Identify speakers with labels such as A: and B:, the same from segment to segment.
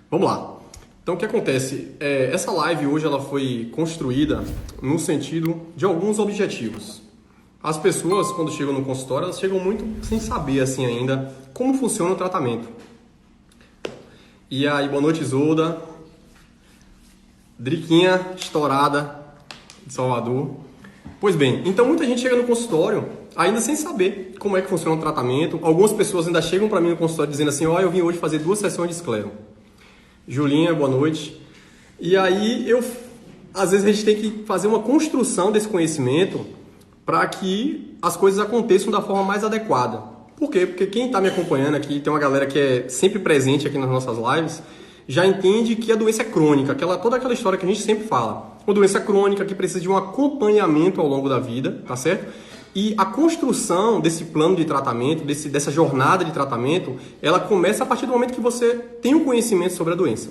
A: Vamos lá. Então, o que acontece? Essa live hoje ela foi construída no sentido de alguns objetivos. As pessoas, quando chegam no consultório, elas chegam muito sem saber assim ainda como funciona o tratamento. E aí, boa noite, Isolda. Driquinha estourada de Salvador. Pois bem, então muita gente chega no consultório ainda sem saber como é que funciona o tratamento. Algumas pessoas ainda chegam para mim no consultório dizendo assim: ó, eu vim hoje fazer 2 sessões de esclero. Julinha, boa noite. E aí, às vezes a gente tem que fazer uma construção desse conhecimento para que as coisas aconteçam da forma mais adequada. Por quê? Porque quem está me acompanhando aqui, tem uma galera que é sempre presente aqui nas nossas lives, já entende que a doença é crônica, toda aquela história que a gente sempre fala. Uma doença crônica que precisa de um acompanhamento ao longo da vida, tá certo? E a construção desse plano de tratamento, dessa jornada de tratamento, ela começa a partir do momento que você tem um conhecimento sobre a doença.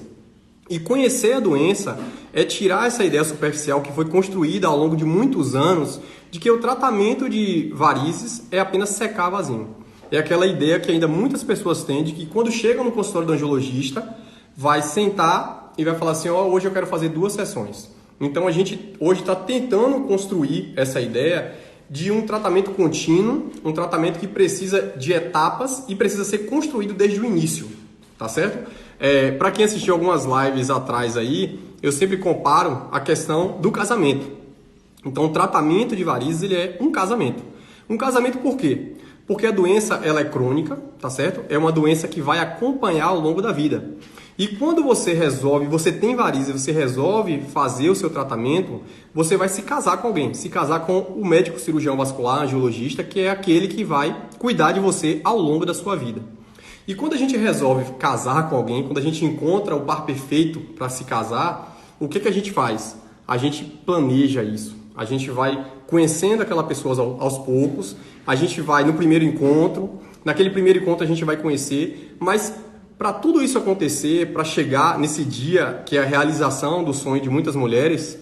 A: E conhecer a doença é tirar essa ideia superficial que foi construída ao longo de muitos anos de que o tratamento de varizes é apenas secar vasinho. É aquela ideia que ainda muitas pessoas têm de que quando chegam no consultório do angiologista, vai sentar e vai falar assim: ó, hoje eu quero fazer 2 sessões. Então a gente hoje está tentando construir essa ideia de um tratamento contínuo, um tratamento que precisa de etapas e precisa ser construído desde o início, tá certo? Para quem assistiu algumas lives atrás aí, eu sempre comparo a questão do casamento. Então o tratamento de varizes ele é um casamento. Um casamento por quê? Porque a doença ela é crônica, tá certo? É uma doença que vai acompanhar ao longo da vida. E quando você tem varizes, você resolve fazer o seu tratamento, você vai se casar com alguém, se casar com o médico cirurgião vascular, angiologista, que é aquele que vai cuidar de você ao longo da sua vida. E quando a gente resolve casar com alguém, quando a gente encontra o par perfeito para se casar, o que a gente faz? A gente planeja isso. A gente vai conhecendo aquela pessoa aos poucos, a gente vai no primeiro encontro, naquele primeiro encontro a gente vai conhecer, mas para tudo isso acontecer, para chegar nesse dia que é a realização do sonho de muitas mulheres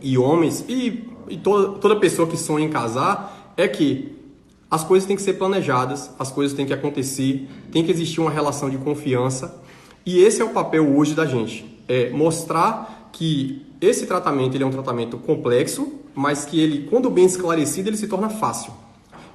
A: e homens e toda pessoa que sonha em casar, é que as coisas têm que ser planejadas, as coisas têm que acontecer, tem que existir uma relação de confiança. E esse é o papel hoje da gente, é mostrar que esse tratamento ele é um tratamento complexo, mas que ele, quando bem esclarecido, ele se torna fácil.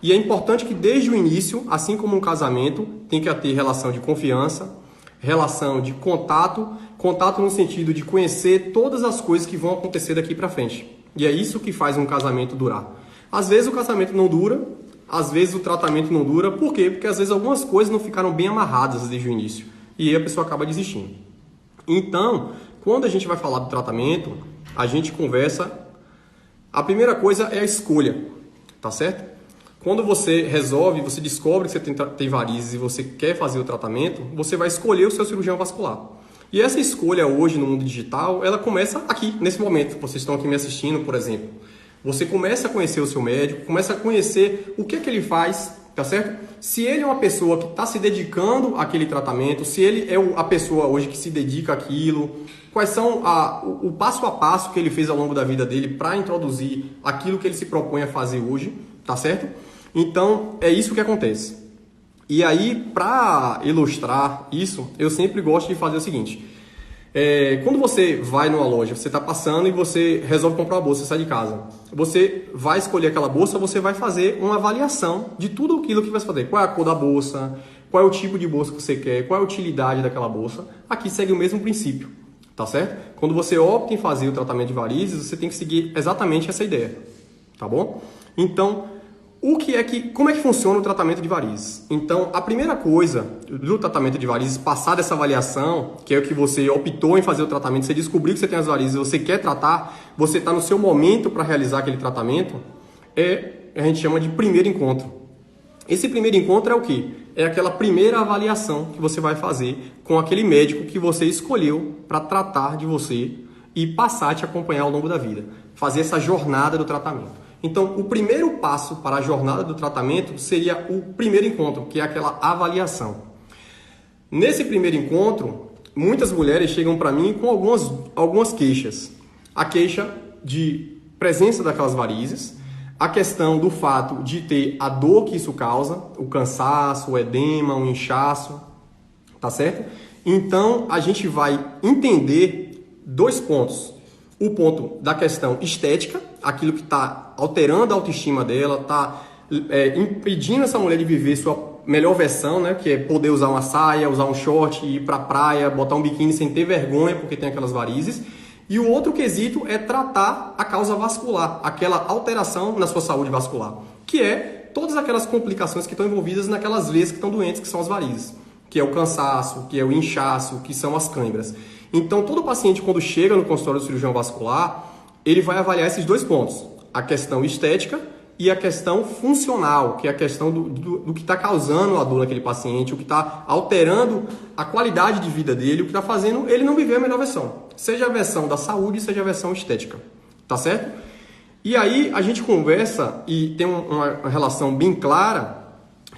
A: E é importante que desde o início, assim como um casamento, tem que ter relação de confiança, relação de contato no sentido de conhecer todas as coisas que vão acontecer daqui para frente. E é isso que faz um casamento durar. Às vezes o casamento não dura, às vezes o tratamento não dura. Por quê? Porque às vezes algumas coisas não ficaram bem amarradas desde o início. E aí a pessoa acaba desistindo. Então, quando a gente vai falar do tratamento, a gente conversa. A primeira coisa é a escolha, tá certo? Quando você resolve, você descobre que você tem varizes e você quer fazer o tratamento, você vai escolher o seu cirurgião vascular. E essa escolha hoje no mundo digital, ela começa aqui, nesse momento. Vocês estão aqui me assistindo, por exemplo. Você começa a conhecer o seu médico, começa a conhecer o que é que ele faz, tá certo? Se ele é uma pessoa que está se dedicando àquele tratamento, se ele é a pessoa hoje que se dedica àquilo, quais são o passo a passo que ele fez ao longo da vida dele para introduzir aquilo que ele se propõe a fazer hoje, tá certo? Então, é isso que acontece. E aí, para ilustrar isso, eu sempre gosto de fazer o seguinte. Quando você vai numa loja, você está passando e você resolve comprar uma bolsa, você sai de casa. Você vai escolher aquela bolsa, você vai fazer uma avaliação de tudo aquilo que vai fazer. Qual é a cor da bolsa, qual é o tipo de bolsa que você quer, qual é a utilidade daquela bolsa. Aqui segue o mesmo princípio, tá certo? Quando você opta em fazer o tratamento de varizes, você tem que seguir exatamente essa ideia, tá bom? Então, como é que funciona o tratamento de varizes? Então, a primeira coisa do tratamento de varizes, passar dessa avaliação, que é o que você optou em fazer o tratamento, você descobriu que você tem as varizes, você quer tratar, você está no seu momento para realizar aquele tratamento, a gente chama de primeiro encontro. Esse primeiro encontro é o quê? É aquela primeira avaliação que você vai fazer com aquele médico que você escolheu para tratar de você e passar a te acompanhar ao longo da vida. Fazer essa jornada do tratamento. Então, o primeiro passo para a jornada do tratamento seria o primeiro encontro, que é aquela avaliação. Nesse primeiro encontro, muitas mulheres chegam para mim com algumas queixas. A queixa de presença daquelas varizes, a questão do fato de ter a dor que isso causa, o cansaço, o edema, o inchaço, tá certo? Então, a gente vai entender 2 pontos. O ponto da questão estética, aquilo que está alterando a autoestima dela, está impedindo essa mulher de viver sua melhor versão, né? Que é poder usar uma saia, usar um short, ir para a praia, botar um biquíni sem ter vergonha porque tem aquelas varizes. E o outro quesito é tratar a causa vascular, aquela alteração na sua saúde vascular, que é todas aquelas complicações que estão envolvidas naquelas veias que estão doentes, que são as varizes, que é o cansaço, que é o inchaço, que são as câimbras. Então, todo paciente, quando chega no consultório do cirurgião vascular, ele vai avaliar esses 2 pontos, a questão estética e a questão funcional, que é a questão do que está causando a dor naquele paciente, o que está alterando a qualidade de vida dele, o que está fazendo ele não viver a melhor versão, seja a versão da saúde, seja a versão estética, tá certo? E aí a gente conversa e tem uma relação bem clara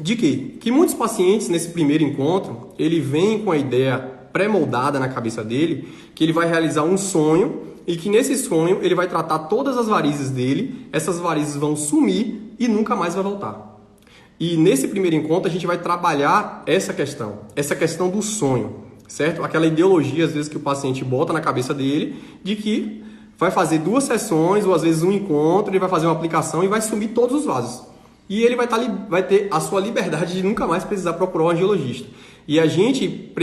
A: de que muitos pacientes nesse primeiro encontro, ele vem com a ideia pré-moldada na cabeça dele, que ele vai realizar um sonho e que nesse sonho ele vai tratar todas as varizes dele, essas varizes vão sumir e nunca mais vai voltar. E nesse primeiro encontro a gente vai trabalhar essa questão do sonho, certo? Aquela ideologia às vezes que o paciente bota na cabeça dele de que vai fazer 2 sessões ou às vezes um encontro, ele vai fazer uma aplicação e vai sumir todos os vasos. E ele vai ter a sua liberdade de nunca mais precisar procurar um angiologista. E a gente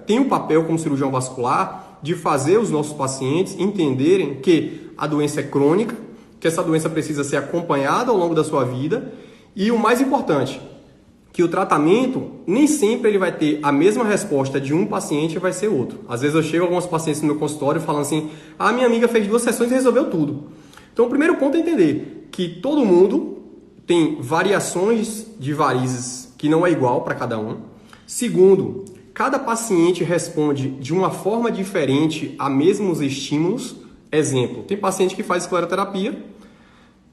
A: tem um papel como cirurgião vascular de fazer os nossos pacientes entenderem que a doença é crônica, que essa doença precisa ser acompanhada ao longo da sua vida e o mais importante, que o tratamento nem sempre ele vai ter a mesma resposta de um paciente e vai ser outro. Às vezes eu chego a alguns pacientes no meu consultório falando assim, a minha amiga fez 2 sessões e resolveu tudo. Então o primeiro ponto é entender que todo mundo tem variações de varizes que não é igual para cada um. Segundo, cada paciente responde de uma forma diferente a mesmos estímulos. Exemplo, tem paciente que faz escleroterapia,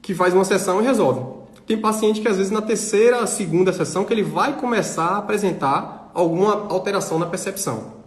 A: que faz uma sessão e resolve. Tem paciente que às vezes na terceira, segunda sessão que ele vai começar a apresentar alguma alteração na percepção.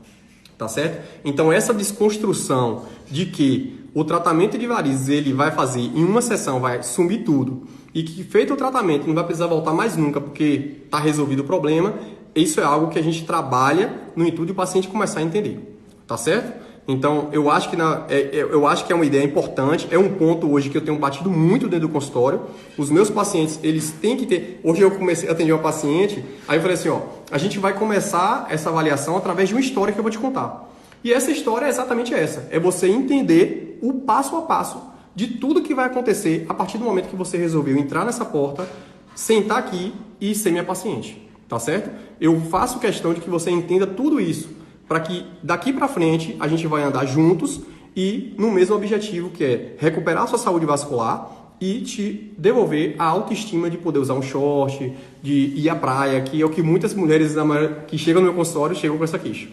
A: Tá certo? Então essa desconstrução de que o tratamento de varizes ele vai fazer em uma sessão, vai sumir tudo, e que feito o tratamento não vai precisar voltar mais nunca porque está resolvido o problema, isso é algo que a gente trabalha no intuito do paciente começar a entender. Tá certo? Então eu acho que é uma ideia importante, é um ponto hoje que eu tenho batido muito dentro do consultório. Os meus pacientes, eles têm que ter... Hoje eu comecei a atender uma paciente, aí eu falei assim, a gente vai começar essa avaliação através de uma história que eu vou te contar. E essa história é exatamente essa, é você entender o passo a passo de tudo que vai acontecer a partir do momento que você resolveu entrar nessa porta, sentar aqui e ser minha paciente, tá certo? Eu faço questão de que você entenda tudo isso, para que daqui para frente a gente vai andar juntos e no mesmo objetivo, que é recuperar a sua saúde vascular e te devolver a autoestima de poder usar um short, de ir à praia, que é o que muitas mulheres que chegam no meu consultório chegam com essa queixa.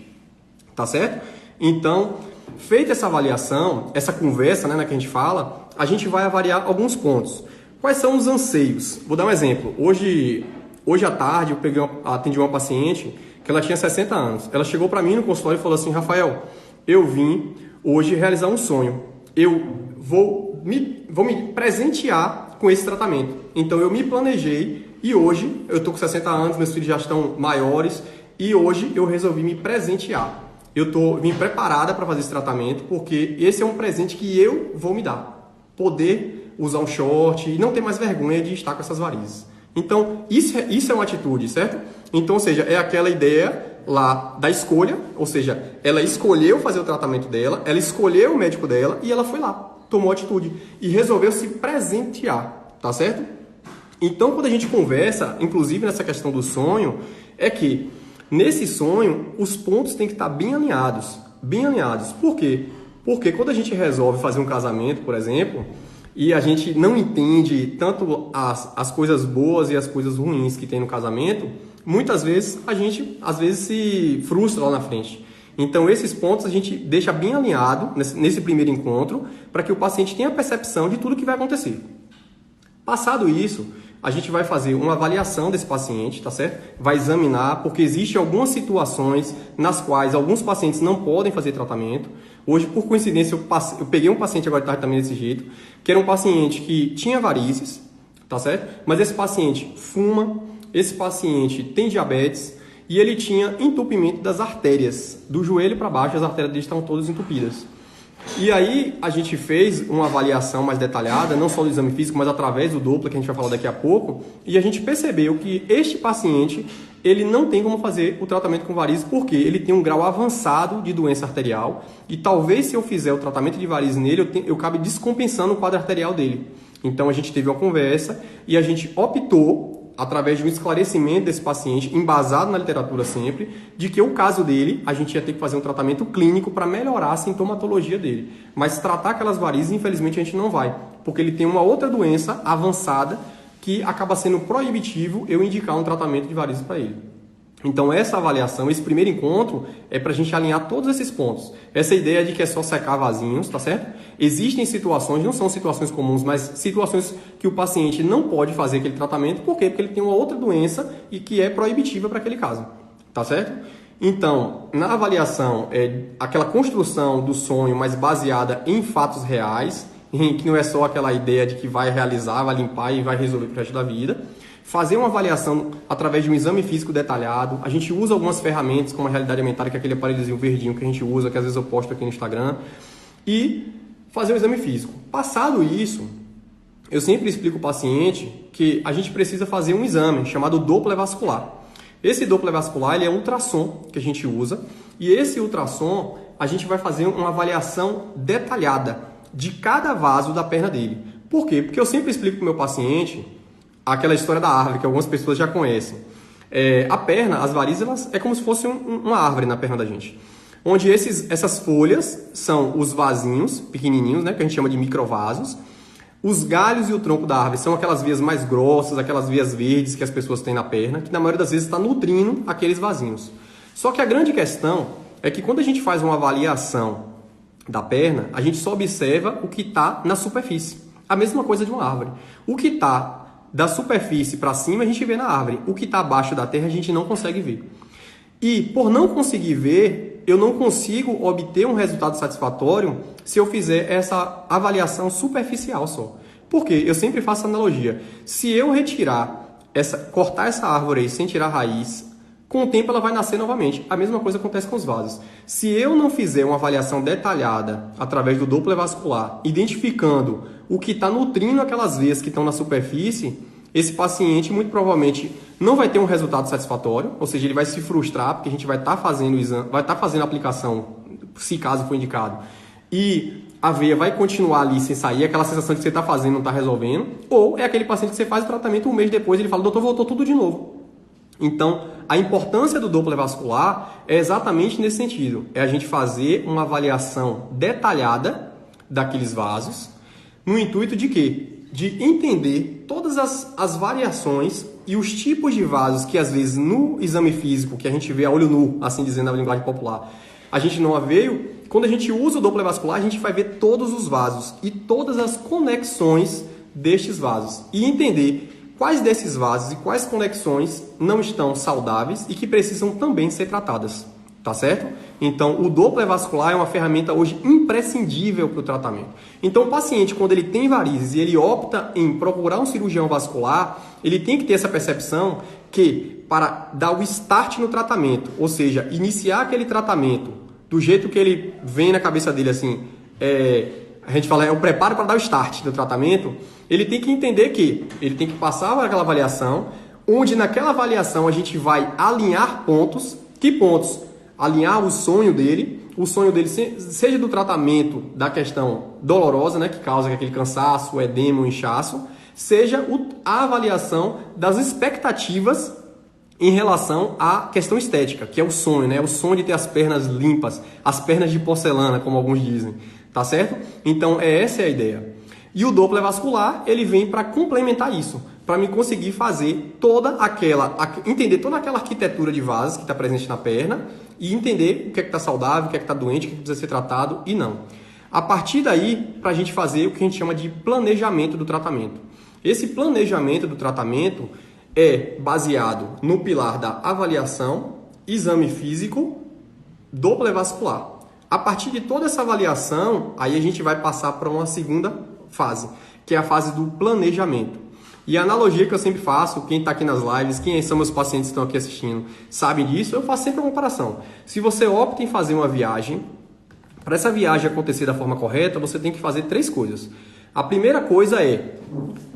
A: Tá certo? Então, feita essa avaliação, essa conversa, né, que a gente fala, a gente vai avaliar alguns pontos. Quais são os anseios? Vou dar um exemplo. Hoje à tarde eu atendi uma paciente que ela tinha 60 anos. Ela chegou para mim no consultório e falou assim, Rafael, eu vim hoje realizar um sonho. Eu vou me presentear com esse tratamento. Então eu me planejei e hoje eu estou com 60 anos, meus filhos já estão maiores e hoje eu resolvi me presentear. Eu estou me preparada para fazer esse tratamento porque esse é um presente que eu vou me dar. Poder usar um short e não ter mais vergonha de estar com essas varizes. Então, isso é uma atitude, certo? Então, ou seja, é aquela ideia lá da escolha, ou seja, ela escolheu fazer o tratamento dela, ela escolheu o médico dela e ela foi lá, tomou atitude e resolveu se presentear, tá certo? Então, quando a gente conversa, inclusive nessa questão do sonho, é que nesse sonho, os pontos têm que estar bem alinhados. Bem alinhados. Por quê? Porque quando a gente resolve fazer um casamento, por exemplo, e a gente não entende tanto as coisas boas e as coisas ruins que tem no casamento, muitas vezes a gente se frustra lá na frente. Então esses pontos a gente deixa bem alinhado nesse primeiro encontro para que o paciente tenha a percepção de tudo que vai acontecer. Passado isso, a gente vai fazer uma avaliação desse paciente, tá certo? Vai examinar, porque existem algumas situações nas quais alguns pacientes não podem fazer tratamento. Hoje, por coincidência, eu peguei um paciente agora de tarde também desse jeito, que era um paciente que tinha varizes, tá certo? Mas esse paciente fuma, esse paciente tem diabetes e ele tinha entupimento das artérias, do joelho para baixo, as artérias dele estavam todas entupidas. E aí a gente fez uma avaliação mais detalhada, não só do exame físico, mas através do Doppler, que a gente vai falar daqui a pouco, e a gente percebeu que este paciente, ele não tem como fazer o tratamento com varizes, porque ele tem um grau avançado de doença arterial, e talvez se eu fizer o tratamento de varizes nele, eu acabe descompensando o quadro arterial dele. Então a gente teve uma conversa e a gente optou, através de um esclarecimento desse paciente, embasado na literatura sempre, de que o caso dele, a gente ia ter que fazer um tratamento clínico para melhorar a sintomatologia dele. Mas tratar aquelas varizes, infelizmente, a gente não vai, porque ele tem uma outra doença avançada que acaba sendo proibitivo eu indicar um tratamento de varizes para ele. Então essa avaliação, esse primeiro encontro, é para a gente alinhar todos esses pontos. Essa ideia de que é só secar vasinhos, tá certo? Existem situações, não são situações comuns, mas situações que o paciente não pode fazer aquele tratamento. Por quê? Porque ele tem uma outra doença e que é proibitiva para aquele caso, tá certo? Então, na avaliação, aquela construção do sonho, mas baseada em fatos reais, que não é só aquela ideia de que vai realizar, vai limpar e vai resolver pro resto da vida. Fazer uma avaliação através de um exame físico detalhado. A gente usa algumas ferramentas, como a realidade aumentada, que é aquele aparelhozinho verdinho que a gente usa, que às vezes eu posto aqui no Instagram. E fazer o exame físico. Passado isso, eu sempre explico ao paciente que a gente precisa fazer um exame chamado Doppler vascular. Esse Doppler vascular ele é um ultrassom que a gente usa. E esse ultrassom, a gente vai fazer uma avaliação detalhada de cada vaso da perna dele. Por quê? Porque eu sempre explico para o meu paciente aquela história da árvore, que algumas pessoas já conhecem. A perna, as varizes, é como se fosse uma árvore na perna da gente. Onde essas folhas são os vasinhos pequenininhos, né, que a gente chama de microvasos. Os galhos e o tronco da árvore são aquelas vias mais grossas, aquelas vias verdes que as pessoas têm na perna, que na maioria das vezes está nutrindo aqueles vasinhos. Só que a grande questão é que quando a gente faz uma avaliação da perna, a gente só observa o que está na superfície. A mesma coisa de uma árvore. O que está da superfície para cima a gente vê na árvore. O que está abaixo da terra a gente não consegue ver. E por não conseguir ver, eu não consigo obter um resultado satisfatório se eu fizer essa avaliação superficial só. Por quê? Eu sempre faço analogia. Se eu cortar essa árvore aí sem tirar a raiz, com o tempo ela vai nascer novamente. A mesma coisa acontece com os vasos. Se eu não fizer uma avaliação detalhada através do Doppler vascular, identificando o que está nutrindo aquelas veias que estão na superfície, esse paciente muito provavelmente não vai ter um resultado satisfatório, ou seja, ele vai se frustrar porque a gente vai estar fazendo o exame, vai estar fazendo a aplicação, se caso for indicado, e a veia vai continuar ali sem sair, aquela sensação de que você está fazendo não está resolvendo, ou é aquele paciente que você faz o tratamento um mês depois ele fala, doutor, voltou tudo de novo. Então, a importância do Doppler vascular é exatamente nesse sentido. É a gente fazer uma avaliação detalhada daqueles vasos, no intuito de quê? De entender todas as variações e os tipos de vasos que, às vezes, no exame físico, que a gente vê a olho nu, assim dizendo na linguagem popular, a gente não a veio. Quando a gente usa o Doppler vascular, a gente vai ver todos os vasos e todas as conexões destes vasos. E entender quais desses vasos e quais conexões não estão saudáveis e que precisam também ser tratadas, tá certo? Então, o Doppler vascular é uma ferramenta hoje imprescindível para o tratamento. Então, o paciente, quando ele tem varizes e ele opta em procurar um cirurgião vascular, ele tem que ter essa percepção que, para dar o start no tratamento, ou seja, iniciar aquele tratamento do jeito que ele vem na cabeça dele, assim, a gente fala, é o preparo para dar o start do tratamento, ele tem que entender que ele tem que passar por aquela avaliação, onde naquela avaliação a gente vai alinhar pontos. Que pontos? Alinhar o sonho dele seja do tratamento da questão dolorosa, né, que causa aquele cansaço, o edema, o inchaço, seja a avaliação das expectativas em relação à questão estética, que é o sonho, né? O sonho de ter as pernas limpas, as pernas de porcelana, como alguns dizem, tá certo? Então, essa é a ideia. E o Doppler vascular, ele vem para complementar isso, para me conseguir fazer entender toda aquela arquitetura de vasos que está presente na perna e entender o que é que está saudável, o que é que está doente, o que precisa ser tratado e não. A partir daí, para a gente fazer o que a gente chama de planejamento do tratamento. Esse planejamento do tratamento é baseado no pilar da avaliação, exame físico, Doppler vascular. A partir de toda essa avaliação, aí a gente vai passar para uma segunda fase, que é a fase do planejamento. E a analogia que eu sempre faço, quem está aqui nas lives, quem são meus pacientes que estão aqui assistindo, sabem disso, eu faço sempre uma comparação. Se você opta em fazer uma viagem, para essa viagem acontecer da forma correta, você tem que fazer 3 coisas. A primeira coisa é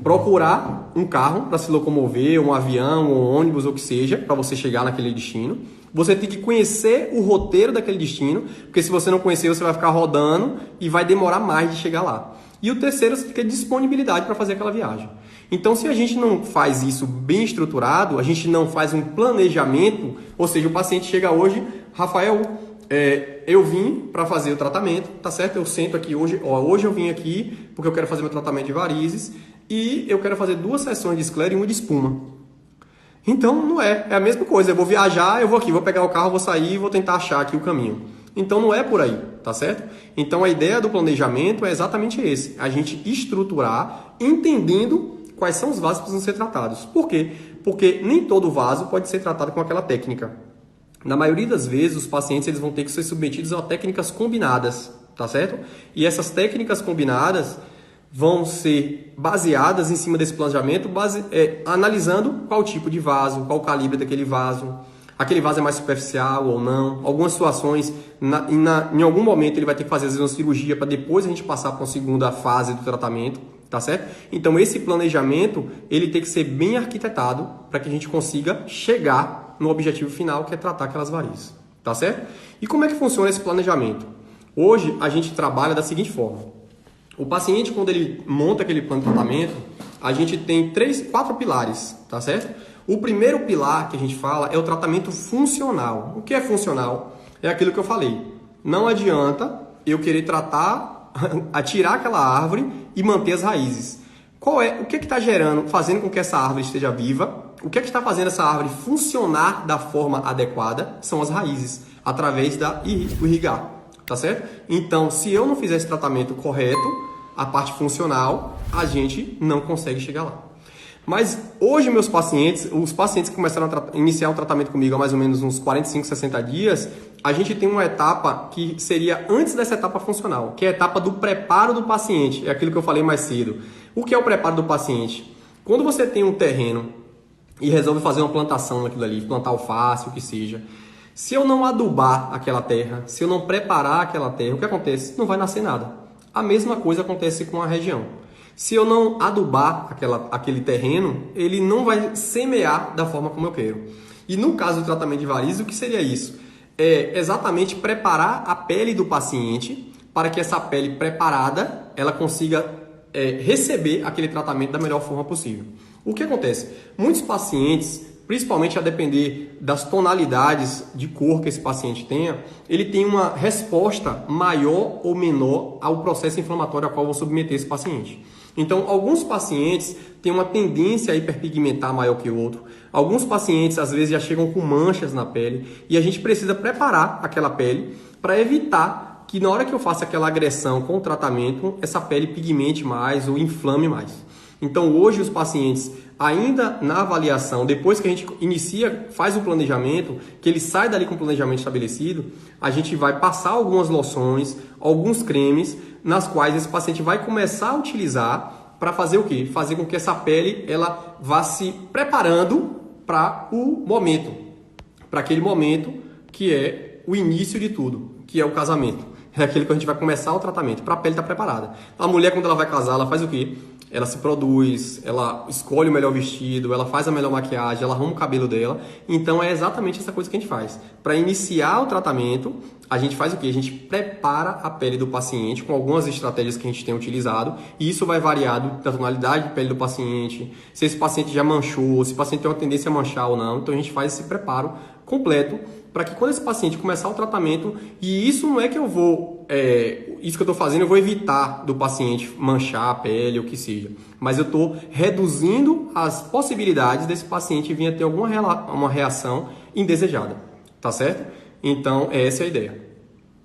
A: procurar um carro para se locomover, um avião, um ônibus, ou o que seja, para você chegar naquele destino. Você tem que conhecer o roteiro daquele destino, porque se você não conhecer, você vai ficar rodando e vai demorar mais de chegar lá. E o terceiro, você tem que ter disponibilidade para fazer aquela viagem. Então, se a gente não faz isso bem estruturado, a gente não faz um planejamento, ou seja, o paciente chega hoje, Rafael, eu vim para fazer o tratamento, tá certo? Eu sento aqui hoje, hoje eu vim aqui porque eu quero fazer meu tratamento de varizes e eu quero fazer 2 sessões de esclera e 1 de espuma. Então, não é a mesma coisa. Eu vou viajar, eu vou aqui, vou pegar o carro, vou sair e vou tentar achar aqui o caminho. Então, não é por aí, tá certo? Então, a ideia do planejamento é exatamente esse. A gente estruturar, entendendo quais são os vasos que precisam ser tratados. Por quê? Porque nem todo vaso pode ser tratado com aquela técnica. Na maioria das vezes, os pacientes eles vão ter que ser submetidos a técnicas combinadas, tá certo? E essas técnicas combinadas vão ser baseadas em cima desse planejamento, analisando qual tipo de vaso, qual o calibre daquele vaso, aquele vaso é mais superficial ou não. Algumas situações, em algum momento ele vai ter que fazer às vezes, uma cirurgia para depois a gente passar para uma segunda fase do tratamento, tá certo? Então esse planejamento ele tem que ser bem arquitetado para que a gente consiga chegar no objetivo final, que é tratar aquelas varizes, tá certo? E como é que funciona esse planejamento? Hoje a gente trabalha da seguinte forma. O paciente, quando ele monta aquele plano de tratamento, a gente tem 4 pilares, tá certo? O primeiro pilar que a gente fala é o tratamento funcional. O que é funcional? É aquilo que eu falei. Não adianta eu querer tratar, atirar aquela árvore e manter as raízes. O que está fazendo com que essa árvore esteja viva? O que está fazendo essa árvore funcionar da forma adequada? São as raízes, através do irrigar, tá certo? Então, se eu não fizer esse tratamento correto, a parte funcional, a gente não consegue chegar lá. Mas hoje os pacientes que começaram a iniciar o tratamento comigo há mais ou menos uns 45, 60 dias, a gente tem uma etapa que seria antes dessa etapa funcional, que é a etapa do preparo do paciente. É aquilo que eu falei mais cedo. O que é o preparo do paciente? Quando você tem um terreno e resolve fazer uma plantação naquilo ali, plantar alface, o que seja, se eu não adubar aquela terra, se eu não preparar aquela terra, o que acontece? Não vai nascer nada. A mesma coisa acontece com a região. Se eu não adubar aquele terreno, ele não vai semear da forma como eu quero. E no caso do tratamento de varizes, o que seria isso? É exatamente preparar a pele do paciente para que essa pele preparada ela consiga receber aquele tratamento da melhor forma possível. O que acontece? Muitos pacientes, principalmente a depender das tonalidades de cor que esse paciente tenha, ele tem uma resposta maior ou menor ao processo inflamatório ao qual eu vou submeter esse paciente. Então, alguns pacientes têm uma tendência a hiperpigmentar maior que o outro. Alguns pacientes, às vezes, já chegam com manchas na pele e a gente precisa preparar aquela pele para evitar que na hora que eu faça aquela agressão com o tratamento, essa pele pigmente mais ou inflame mais. Então, hoje, os pacientes, ainda na avaliação, depois que a gente faz o planejamento, que ele sai dali com o planejamento estabelecido, a gente vai passar algumas loções, alguns cremes, nas quais esse paciente vai começar a utilizar para fazer o quê? Fazer com que essa pele ela vá se preparando para o momento, para aquele momento que é o início de tudo, que é o casamento. É aquele que a gente vai começar o tratamento, para a pele estar preparada. A mulher, quando ela vai casar, ela faz o quê? Ela se produz, ela escolhe o melhor vestido, ela faz a melhor maquiagem, ela arruma o cabelo dela. Então é exatamente essa coisa que a gente faz. Para iniciar o tratamento, a gente faz o quê? A gente prepara a pele do paciente com algumas estratégias que a gente tem utilizado. E isso vai variar da tonalidade de pele do paciente, se esse paciente já manchou, se o paciente tem uma tendência a manchar ou não. Então a gente faz esse preparo completo para que quando esse paciente começar o tratamento, e isso não é que eu vou, isso que eu estou fazendo, eu vou evitar do paciente manchar a pele ou o que seja, mas eu estou reduzindo as possibilidades desse paciente vir a ter uma reação indesejada, tá certo? Então, essa é a ideia.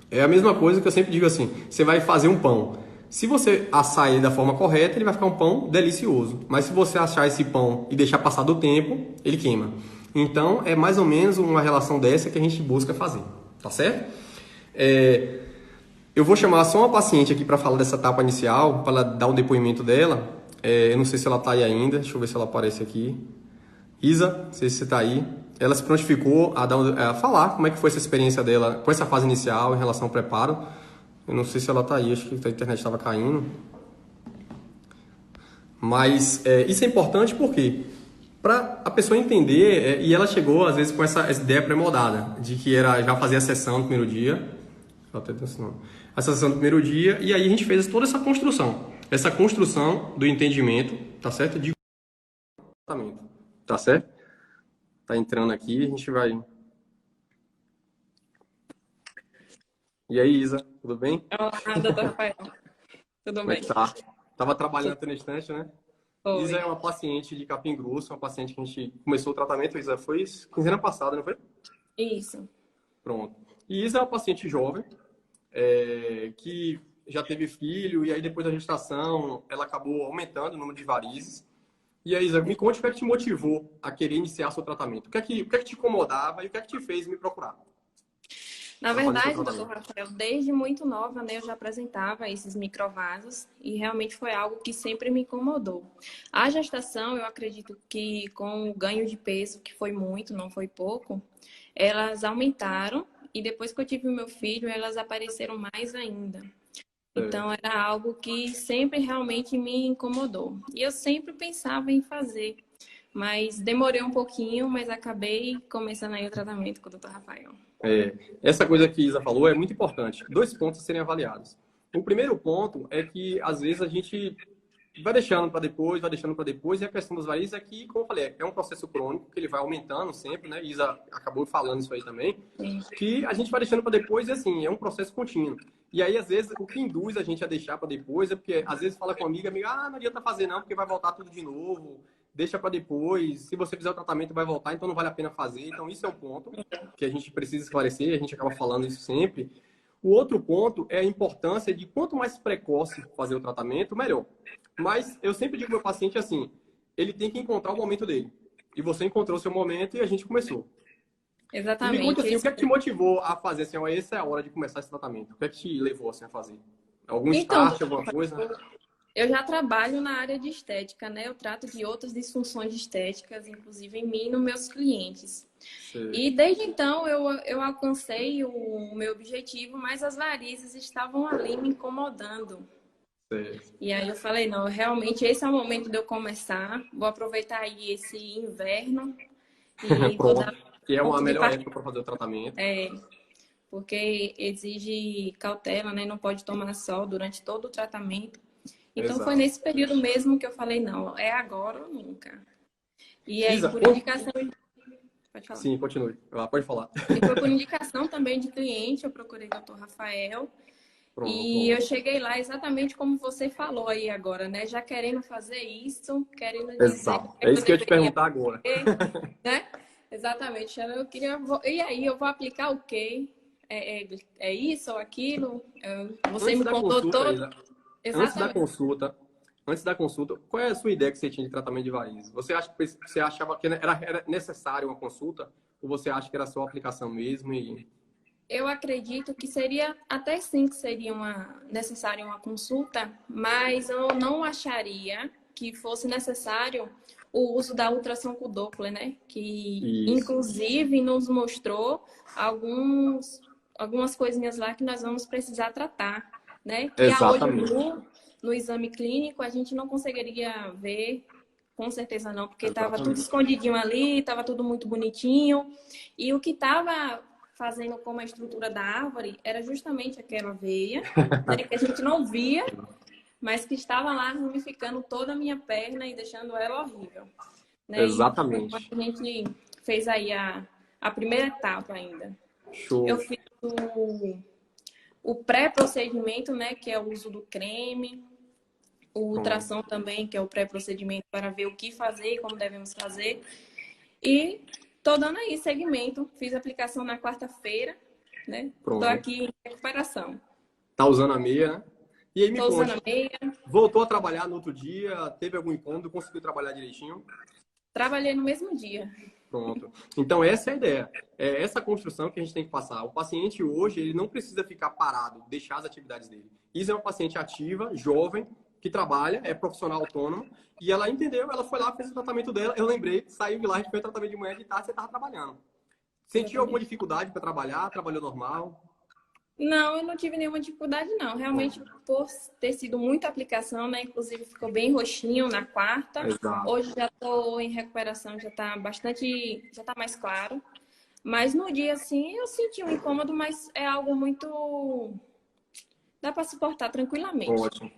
A: É a mesma coisa que eu sempre digo assim, você vai fazer um pão. Se você assar ele da forma correta, ele vai ficar um pão delicioso, mas se você assar esse pão e deixar passar do tempo, ele queima. Então, é mais ou menos uma relação dessa que a gente busca fazer, tá certo? Eu vou chamar só uma paciente aqui para falar dessa etapa inicial, para ela dar o depoimento dela. Eu não sei se ela está aí ainda, deixa eu ver se ela aparece aqui. Isa, não sei se você está aí. Ela se prontificou a falar como é que foi essa experiência dela com essa fase inicial em relação ao preparo. Eu não sei se ela está aí, acho que a internet estava caindo. Mas isso é importante porque para a pessoa entender, e ela chegou às vezes com essa ideia pré-moldada, de que era já fazer a sessão no primeiro dia, a sessão do primeiro dia, e aí a gente fez toda essa construção do entendimento, tá certo? De comportamento, tá certo? Tá entrando aqui, a gente vai. E aí, Isa, tudo bem?
B: Olá, doutor Rafael. Tudo
A: Como é
B: bem?
A: que tá? Tava trabalhando até no instante, né? Isa
B: Foi.
A: é uma paciente de Capim Grosso, uma paciente que a gente começou o tratamento, Isa, foi quinzena passada, não foi?
B: Isso.
A: Pronto. E Isa é uma paciente jovem, que já teve filho, e aí depois da gestação, ela acabou aumentando o número de varizes. E aí, Isa, me conte o que é que te motivou a querer iniciar seu tratamento. O que é que te incomodava e o que é que te fez me procurar
B: Na
A: para fazer seu
B: verdade, doutor
A: tratamento?
B: Rafael, desde muito nova, né, eu já apresentava esses microvasos e realmente foi algo que sempre me incomodou. A gestação, eu acredito que com o ganho de peso, que foi muito, não foi pouco, elas aumentaram e depois que eu tive o meu filho, elas apareceram mais ainda. Então,
A: Certo.
B: era algo que sempre realmente me incomodou. E eu sempre pensava em fazer, mas demorei um pouquinho, mas acabei começando aí o tratamento com o Dr. Rafael.
A: Essa coisa que a Isa falou é muito importante. Dois pontos a serem avaliados. O primeiro ponto é que, às vezes, a gente vai deixando para depois, vai deixando para depois, e a questão das varizes é que, como eu falei, é um processo crônico, que ele vai aumentando sempre, né? Isa acabou falando isso aí também,
B: Sim.
A: que a gente vai deixando para depois e, assim, é um processo contínuo. E aí, às vezes, o que induz a gente a deixar para depois é porque, às vezes, fala com amiga, não adianta fazer não, porque vai voltar tudo de novo, deixa para depois, se você fizer o tratamento vai voltar, então não vale a pena fazer. Então, isso é um ponto que a gente precisa esclarecer, a gente acaba falando isso sempre. O outro ponto é a importância de quanto mais precoce fazer o tratamento, melhor. Mas eu sempre digo ao meu paciente assim, ele tem que encontrar o momento dele. E você encontrou o seu momento e a gente começou. E me conta
B: Exatamente.
A: assim, o que é que te motivou a fazer assim, ó, essa é a hora de começar esse tratamento? O que é que te levou assim a fazer? Algum
B: Então,
A: start,
B: doutor
A: alguma coisa?
B: Rafael, eu já trabalho na área de estética, né? Eu trato de outras disfunções estéticas, inclusive em mim e nos meus clientes.
A: Sei,
B: E desde então eu alcancei o meu objetivo, mas as varizes estavam ali me incomodando.
A: sei.
B: E aí eu falei, não, realmente esse é o momento de eu começar. Vou aproveitar aí esse inverno e vou dar
A: Pronto. Que é
B: um
A: uma
B: ponto de
A: melhor
B: partida,
A: época para fazer o tratamento.
B: porque exige cautela, né? Não pode tomar sol durante todo o tratamento. Então foi
A: Exato.
B: nesse período mesmo que eu falei, não, é agora ou nunca. E aí,
A: Isa,
B: por indicação, pode falar.
A: sim, continue. Pode falar.
B: E foi por indicação também de cliente, eu procurei o Dr. Rafael.
A: Pronto.
B: E eu cheguei lá exatamente como você falou aí agora, né? Já querendo fazer isso, querendo dizer o
A: Exato.
B: que é
A: É
B: que eu
A: isso que eu ia te
B: deveria
A: perguntar agora.
B: fazer, né? Exatamente. Eu queria. E aí, eu vou aplicar o quê? É isso ou aquilo? Você
A: Antes
B: me
A: da
B: contou
A: consulta,
B: todo.
A: Isa, antes da
B: Exatamente.
A: consulta, antes da consulta, qual é a sua ideia que você tinha de tratamento de varizes? Você achava que era necessário uma consulta? Ou você acha que era só aplicação mesmo?
B: Eu acredito que seria, até sim, que seria necessária uma consulta, mas eu não acharia que fosse necessário o uso da ultrassom com Doppler, né? Que,
A: Isso.
B: inclusive, nos mostrou algumas coisinhas lá que nós vamos precisar tratar, né? Que a olho
A: Exatamente.
B: nu, no exame clínico, a gente não conseguiria ver, com certeza não, porque estava tudo
A: Exatamente.
B: escondidinho ali, estava tudo muito bonitinho. E o que estava fazendo como a estrutura da árvore era justamente aquela veia, né, que a gente não via, mas que estava lá ramificando toda a minha perna e deixando ela horrível. Né? E foi quando
A: Exatamente.
B: a gente fez aí a primeira etapa ainda. Eu
A: Show.
B: fiz o pré-procedimento, né, que é o uso do creme, o
A: Pronto.
B: ultrassom também, que é o pré-procedimento para ver o que fazer e como devemos fazer. E tô dando aí segmento. Fiz a aplicação na quarta-feira, né? Tô
A: Pronto.
B: aqui em recuperação.
A: Tá usando a meia, né? E aí me
B: Tô usando a
A: conte,
B: meia.
A: voltou a trabalhar no outro dia? Teve algum incômodo? Conseguiu trabalhar direitinho?
B: Trabalhei no mesmo dia.
A: Pronto. Então, essa é a ideia. É essa construção que a gente tem que passar. O paciente hoje, ele não precisa ficar parado, deixar as atividades dele. Isso é uma paciente ativa, jovem, que trabalha, é profissional autônoma, e ela entendeu, ela foi lá, fez o tratamento dela, eu lembrei, saiu de lá, a gente fez o tratamento de manhã, de tarde, você estava trabalhando. Sentiu alguma
B: Exatamente.
A: dificuldade para trabalhar? Trabalhou normal?
B: Não, eu não tive nenhuma dificuldade, não. Realmente, por ter sido muita aplicação, né? Inclusive, ficou bem roxinho na quarta.
A: Exato.
B: Hoje já estou em recuperação, já está mais claro. Mas no dia, assim, eu senti um incômodo, mas é algo muito... Dá para suportar tranquilamente.
A: Ótimo.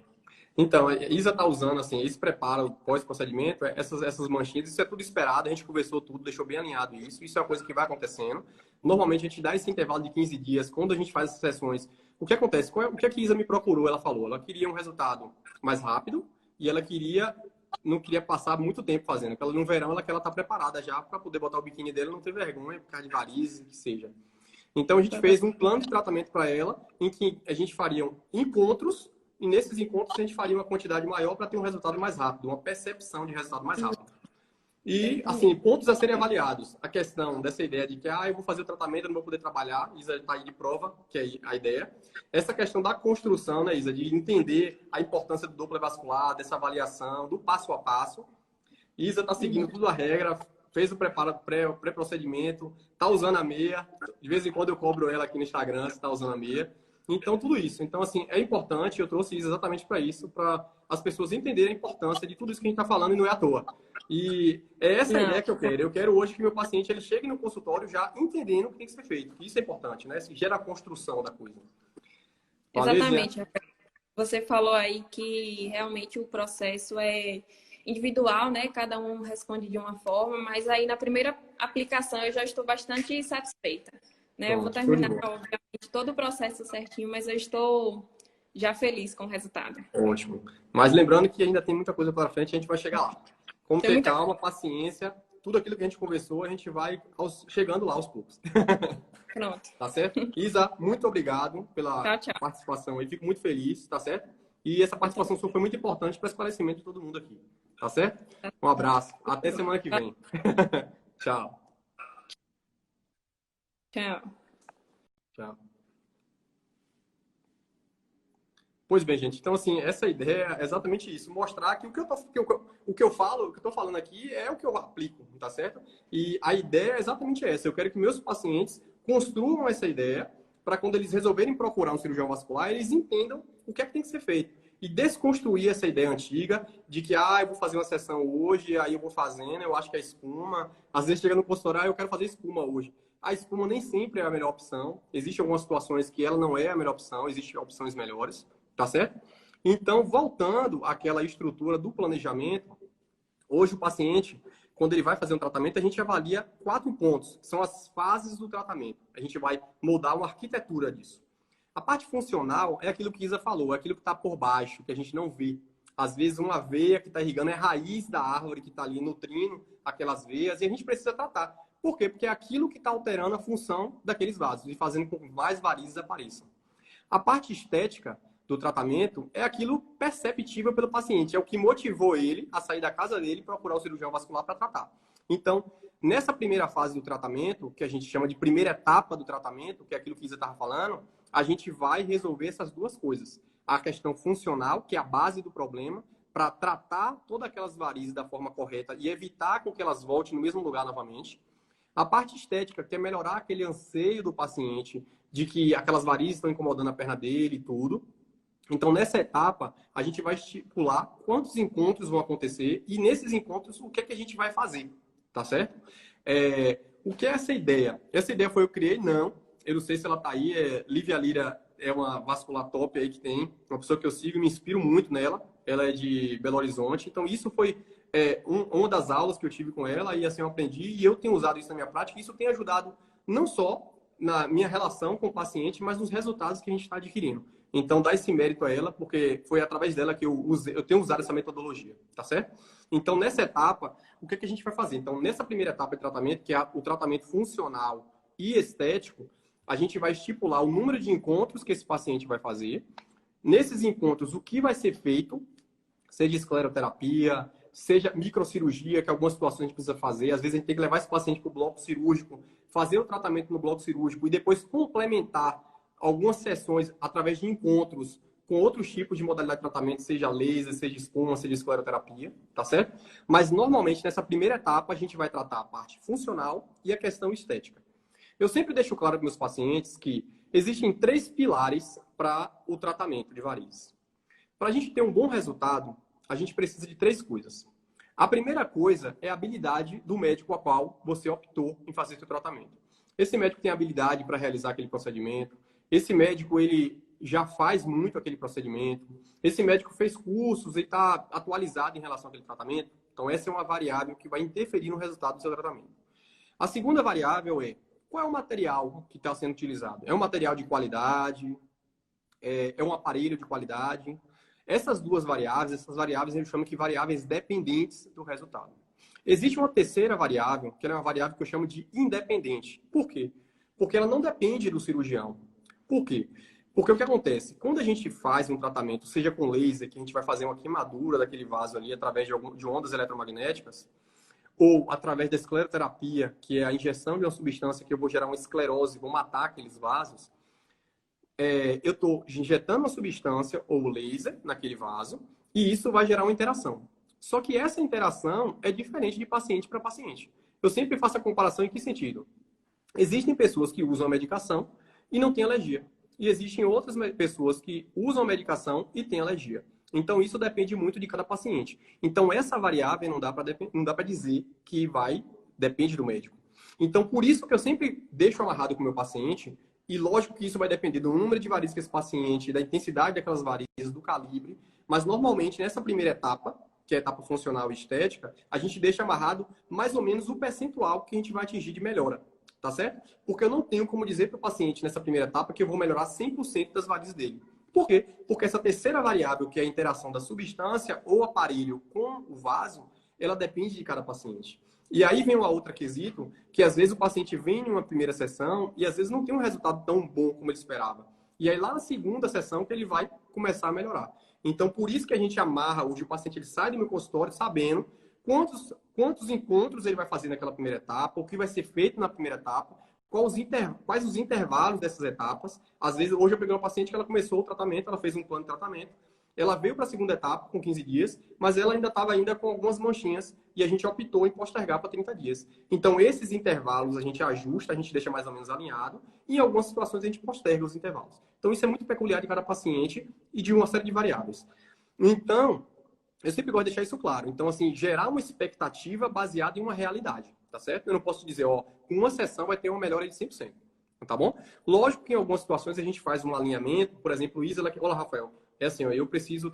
A: Então, a Isa está usando, assim, esse preparo pós-procedimento, essas manchinhas, isso é tudo esperado, a gente conversou tudo, deixou bem alinhado isso é uma coisa que vai acontecendo. Normalmente a gente dá esse intervalo de 15 dias, quando a gente faz essas sessões. O que acontece? O que a Isa me procurou? Ela falou, ela queria um resultado mais rápido e ela não queria passar muito tempo fazendo. Porque ela, no verão, ela quer estar preparada já para poder botar o biquíni dela e não ter vergonha, por causa de varizes, que seja. Então a gente fez um plano de tratamento para ela, em que a gente faria encontros, e nesses encontros a gente faria uma quantidade maior para ter um resultado mais rápido, uma percepção de resultado mais rápido.
B: Eu
A: E,
B: entendi.
A: assim, pontos a serem avaliados. A questão dessa ideia de que, eu vou fazer o tratamento, eu não vou poder trabalhar, Isa está aí de prova, que é a ideia. Essa questão da construção, né, Isa, de entender a importância do Doppler vascular, dessa avaliação, do passo a passo. Isa está seguindo tudo a regra, fez o preparo pré-procedimento, está usando a meia. De vez em quando eu cobro ela aqui no Instagram se está usando a meia. Então, tudo isso. Então, assim, é importante, eu trouxe Isa exatamente para isso, para as pessoas entenderem a importância de tudo isso que a gente está falando e não é à toa. E é essa a
B: Não,
A: ideia que eu quero. Eu quero hoje que meu paciente ele chegue no consultório já entendendo o que tem que ser feito. Isso é importante, né? Isso gera a construção da coisa. Valeu, Zé?
B: exatamente. Você falou aí que realmente o processo é individual, né? Cada um responde de uma forma, mas aí na primeira aplicação eu já estou bastante satisfeita, né? Eu vou
A: Pronto, show de
B: terminar,
A: bola.
B: obviamente, todo o processo certinho, mas eu estou já feliz com o resultado.
A: Ótimo. Mas lembrando que ainda tem muita coisa pela frente, a gente vai chegar lá. Como
B: Tem
A: ter
B: muita
A: calma, paciência, tudo aquilo que a gente conversou, a gente vai chegando lá aos poucos.
B: Pronto.
A: Tá certo? Isa, muito obrigado pela
B: Tchau, tchau.
A: participação aí. Fico muito feliz, tá certo? E essa
B: Eu
A: participação
B: também.
A: sua foi muito importante para esclarecimento de todo mundo aqui. Tá certo? Um abraço. Até semana que vem. Tchau.
B: Tchau.
A: Tchau. Pois bem, gente. Então, assim, essa ideia é exatamente isso. Mostrar que o que eu falo, o que eu tô falando aqui é o que eu aplico, tá certo? E a ideia é exatamente essa. Eu quero que meus pacientes construam essa ideia para quando eles resolverem procurar um cirurgião vascular, eles entendam o que é que tem que ser feito. E desconstruir essa ideia antiga de que, eu vou fazer uma sessão hoje, aí eu vou fazendo, eu acho que é espuma. Às vezes chega no consultório, eu quero fazer espuma hoje. A espuma nem sempre é a melhor opção. Existem algumas situações que ela não é a melhor opção, existem opções melhores. Tá certo? Então, voltando àquela estrutura do planejamento, hoje o paciente, quando ele vai fazer um tratamento, a gente avalia 4 pontos, que são as fases do tratamento. A gente vai moldar uma arquitetura disso. A parte funcional é aquilo que Isa falou, é aquilo que está por baixo, que a gente não vê. Às vezes, uma veia que está irrigando é a raiz da árvore que está ali nutrindo aquelas veias, e a gente precisa tratar. Por quê? Porque é aquilo que está alterando a função daqueles vasos e fazendo com que mais varizes apareçam. A parte estética do tratamento é aquilo perceptível pelo paciente, é o que motivou ele a sair da casa dele e procurar o cirurgião vascular para tratar. Então, nessa primeira fase do tratamento, que a gente chama de primeira etapa do tratamento, que é aquilo que Isa estava falando, a gente vai resolver essas duas coisas. A questão funcional, que é a base do problema, para tratar todas aquelas varizes da forma correta e evitar que elas voltem no mesmo lugar novamente. A parte estética, que é melhorar aquele anseio do paciente de que aquelas varizes estão incomodando a perna dele e tudo. Então, nessa etapa, a gente vai estipular quantos encontros vão acontecer e, nesses encontros, o que é que a gente vai fazer, tá certo? O que é essa ideia? Essa ideia foi eu criei? Não. Eu não sei se ela tá aí. Lívia Lira é uma vascular top aí que tem, uma pessoa que eu sigo e me inspiro muito nela. Ela é de Belo Horizonte. Então, isso foi uma das aulas que eu tive com ela e assim eu aprendi e eu tenho usado isso na minha prática e isso tem ajudado não só na minha relação com o paciente, mas nos resultados que a gente está adquirindo. Então, dá esse mérito a ela, porque foi através dela que eu tenho usado essa metodologia, tá certo? Então, nessa etapa, o que a gente vai fazer? Então, nessa primeira etapa de tratamento, que é o tratamento funcional e estético, a gente vai estipular o número de encontros que esse paciente vai fazer. Nesses encontros, o que vai ser feito, seja escleroterapia, seja microcirurgia, que algumas situações a gente precisa fazer. Às vezes, a gente tem que levar esse paciente para o bloco cirúrgico, fazer o tratamento no bloco cirúrgico e depois complementar algumas sessões através de encontros com outros tipos de modalidade de tratamento, seja laser, seja espuma, seja escleroterapia, tá certo? Mas normalmente nessa primeira etapa a gente vai tratar a parte funcional e a questão estética. Eu sempre deixo claro para meus pacientes que existem 3 pilares para o tratamento de varizes. Para a gente ter um bom resultado, a gente precisa de 3 coisas. A primeira coisa é a habilidade do médico a qual você optou em fazer seu tratamento. Esse médico tem habilidade para realizar aquele procedimento. Esse médico, ele já faz muito aquele procedimento. Esse médico fez cursos e está atualizado em relação àquele tratamento. Então, essa é uma variável que vai interferir no resultado do seu tratamento. A segunda variável é qual é o material que está sendo utilizado. É um material de qualidade? É um aparelho de qualidade? Essas variáveis eu chamo de variáveis dependentes do resultado. Existe uma terceira variável, que é uma variável que eu chamo de independente. Por quê? Porque ela não depende do cirurgião. Por quê? Porque o que acontece? Quando a gente faz um tratamento, seja com laser, que a gente vai fazer uma queimadura daquele vaso ali através de ondas eletromagnéticas, ou através da escleroterapia, que é a injeção de uma substância que eu vou gerar uma esclerose, vou matar aqueles vasos, eu estou injetando uma substância ou laser naquele vaso e isso vai gerar uma interação. Só que essa interação é diferente de paciente para paciente. Eu sempre faço a comparação em que sentido? Existem pessoas que usam a medicação e não têm alergia. E existem outras pessoas que usam a medicação e têm alergia. Então, isso depende muito de cada paciente. Então, essa variável não dá para dizer que depende do médico. Então, por isso que eu sempre deixo amarrado com o meu paciente. E lógico que isso vai depender do número de varizes que esse paciente, da intensidade daquelas varizes, do calibre. Mas normalmente nessa primeira etapa, que é a etapa funcional e estética, a gente deixa amarrado mais ou menos o percentual que a gente vai atingir de melhora. Tá certo? Porque eu não tenho como dizer para o paciente nessa primeira etapa que eu vou melhorar 100% das varizes dele. Por quê? Porque essa terceira variável, que é a interação da substância ou aparelho com o vaso, ela depende de cada paciente. E aí vem uma outra quesito, que às vezes o paciente vem em uma primeira sessão e às vezes não tem um resultado tão bom como ele esperava. E aí lá na segunda sessão que ele vai começar a melhorar. Então, por isso que a gente amarra, hoje o paciente ele sai do meu consultório sabendo quantos encontros ele vai fazer naquela primeira etapa, o que vai ser feito na primeira etapa, quais os intervalos dessas etapas. Às vezes, hoje eu peguei uma paciente que ela começou o tratamento, ela fez um plano de tratamento, ela veio para a segunda etapa com 15 dias, mas ela ainda estava com algumas manchinhas e a gente optou em postergar para 30 dias. Então, esses intervalos a gente ajusta, a gente deixa mais ou menos alinhado e em algumas situações a gente posterga os intervalos. Então, isso é muito peculiar de cada paciente e de uma série de variáveis. Então, eu sempre gosto de deixar isso claro. Então, assim, gerar uma expectativa baseada em uma realidade, tá certo? Eu não posso dizer, ó, com uma sessão vai ter uma melhora de 100%, tá bom? Lógico que em algumas situações a gente faz um alinhamento, por exemplo, o Isa, olha, Rafael, é assim, ó, eu preciso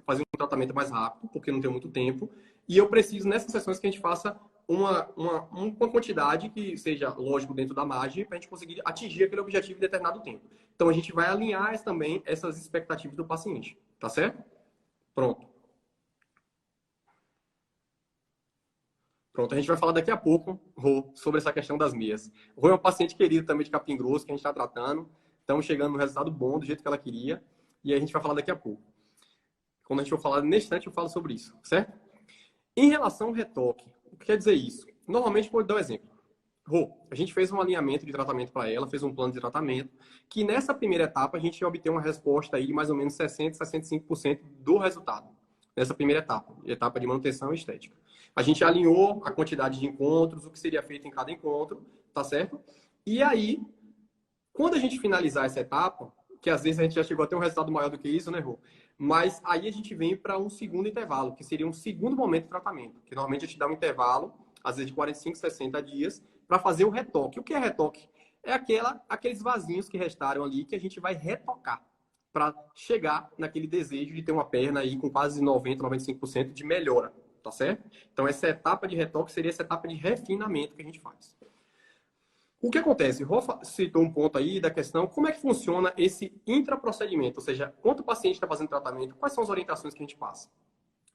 A: fazer um tratamento mais rápido, porque não tenho muito tempo, e eu preciso, nessas sessões, que a gente faça uma quantidade que seja, lógico, dentro da margem, para a gente conseguir atingir aquele objetivo em determinado tempo. Então, a gente vai alinhar também essas expectativas do paciente, tá certo? Pronto. Pronto, a gente vai falar daqui a pouco, Rô, sobre essa questão das meias. O Rô é um paciente querido também de Capim Grosso, que a gente está tratando. Estamos chegando no resultado bom, do jeito que ela queria. E a gente vai falar daqui a pouco. Quando a gente for falar nesse instante, eu falo sobre isso, certo? Em relação ao retoque, o que quer dizer isso? Normalmente, vou dar um exemplo. Rô, a gente fez um alinhamento de tratamento para ela, fez um plano de tratamento, que nessa primeira etapa a gente obteve uma resposta aí de mais ou menos 60%, 65% do resultado. Nessa primeira etapa de manutenção estética. A gente alinhou a quantidade de encontros, o que seria feito em cada encontro, tá certo? E aí, quando a gente finalizar essa etapa, que às vezes a gente já chegou a ter um resultado maior do que isso, né, Rô? Mas aí a gente vem para um segundo intervalo, que seria um segundo momento de tratamento, que normalmente a gente dá um intervalo, às vezes de 45, 60 dias, para fazer o retoque. O que é retoque? É aqueles vasinhos que restaram ali que a gente vai retocar para chegar naquele desejo de ter uma perna aí com quase 90, 95% de melhora, tá certo? Então essa etapa de retoque seria essa etapa de refinamento que a gente faz. O que acontece? O Rafa citou um ponto aí da questão, como é que funciona esse intraprocedimento, ou seja, quando o paciente está fazendo tratamento, quais são as orientações que a gente passa?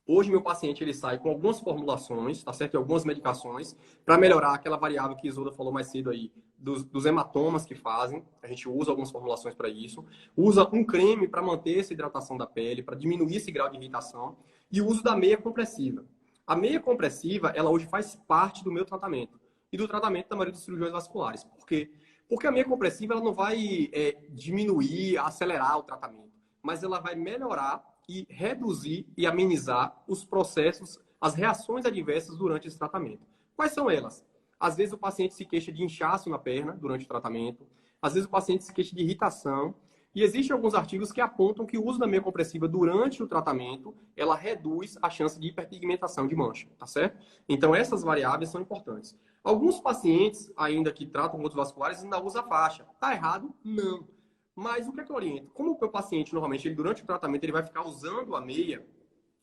A: Hoje, meu paciente ele sai com algumas formulações, tá certo? E algumas medicações para melhorar aquela variável que Isolda falou mais cedo aí, dos hematomas que fazem. A gente usa algumas formulações para isso. Usa um creme para manter essa hidratação da pele, para diminuir esse grau de irritação. E o uso da meia compressiva. A meia compressiva, ela hoje faz parte do meu tratamento e do tratamento da maioria dos cirurgiões vasculares. Por quê? Porque a meia compressiva ela não vai diminuir, acelerar o tratamento. mas ela vai melhorar e reduzir e amenizar os processos, as reações adversas durante esse tratamento. Quais são elas? Às vezes o paciente se queixa de inchaço na perna durante o tratamento, às vezes o paciente se queixa de irritação, e existem alguns artigos que apontam que o uso da meia compressiva durante o tratamento, ela reduz a chance de hiperpigmentação de mancha, tá certo? Então essas variáveis são importantes. Alguns pacientes, ainda que tratam rotos vasculares, ainda usam a faixa. Tá errado? Não. Mas o que é que eu oriento? Como o meu paciente, normalmente, durante o tratamento, ele vai ficar usando a meia,